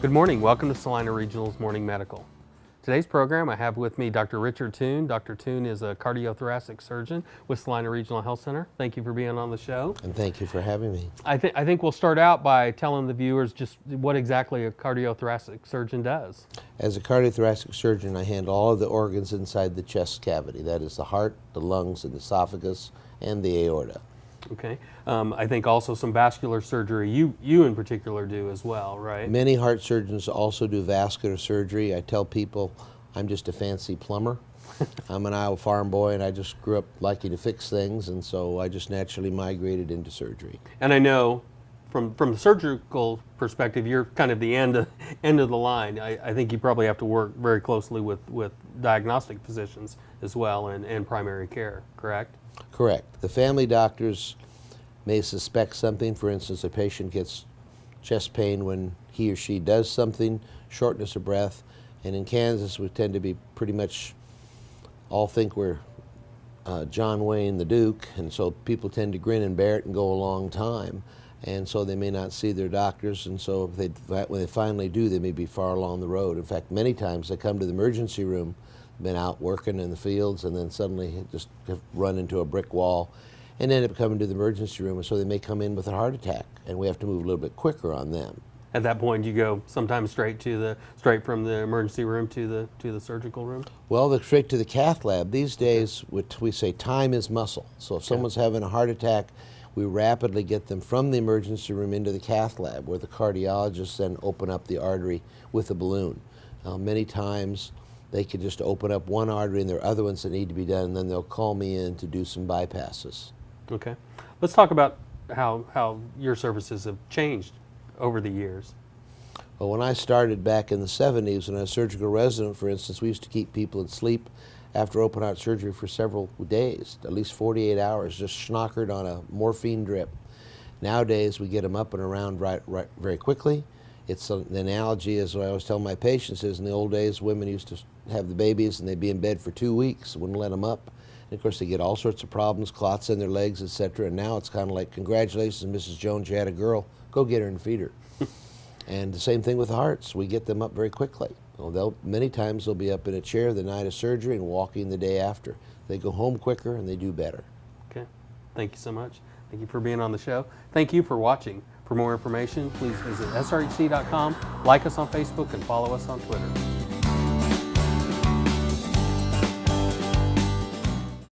Good morning. Welcome to Salina Regional's Morning Medical. Today's program, I have with me Dr. Richard Toon. Dr. Toon is a cardiothoracic surgeon with Salina Regional Health Center. Thank you for being on the show. And thank you for having me. I think we'll start out by telling the viewers just what exactly a cardiothoracic surgeon does. As a cardiothoracic surgeon, I handle all of the organs inside the chest cavity. That is the heart, the lungs, and the esophagus, and the aorta. Okay. I think also some vascular surgery you in particular do as well, right? Many heart surgeons also do vascular surgery. I tell people I'm just a fancy plumber. I'm an Iowa farm boy, and I just grew up liking to fix things, and so I just naturally migrated into surgery. And I know from the surgical perspective, you're kind of the end of the line. I think you probably have to work very closely with diagnostic physicians as well and primary care, correct? Correct. The family doctors may suspect something. For instance, a patient gets chest pain when he or she does something, shortness of breath, and in Kansas we tend to be pretty much all think we're John Wayne the Duke, and so people tend to grin and bear it and go a long time, and so they may not see their doctors, and so when they finally do, they may be far along the road. In fact, many times they come to the emergency room, been out working in the fields, and then suddenly just run into a brick wall and end up coming to the emergency room, and so they may come in with a heart attack, and we have to move a little bit quicker on them. At that point, you go sometimes straight from the emergency room to the surgical room? Well, straight to the cath lab. These days, we say time is muscle. So if someone's having a heart attack, we rapidly get them from the emergency room into the cath lab, where the cardiologists then open up the artery with a balloon. Many times, they could just open up one artery and there are other ones that need to be done, and then they'll call me in to do some bypasses. Okay. Let's talk about how your services have changed over the years. Well, when I started back in the 70s, when I was a surgical resident, for instance, we used to keep people asleep after open heart surgery for several days, at least 48 hours, just schnockered on a morphine drip. Nowadays, we get them up and around very quickly. The analogy is what I always tell my patients is in the old days, women used to have the babies and they'd be in bed for 2 weeks, wouldn't let them up. And of course, they get all sorts of problems, clots in their legs, etc. And now it's kind of like, congratulations, Mrs. Jones, you had a girl. Go get her and feed her. And the same thing with hearts. We get them up very quickly. Well, many times they'll be up in a chair the night of surgery and walking the day after. They go home quicker and they do better. Okay. Thank you so much. Thank you for being on the show. Thank you for watching. For more information, please visit srhc.com, like us on Facebook, and follow us on Twitter.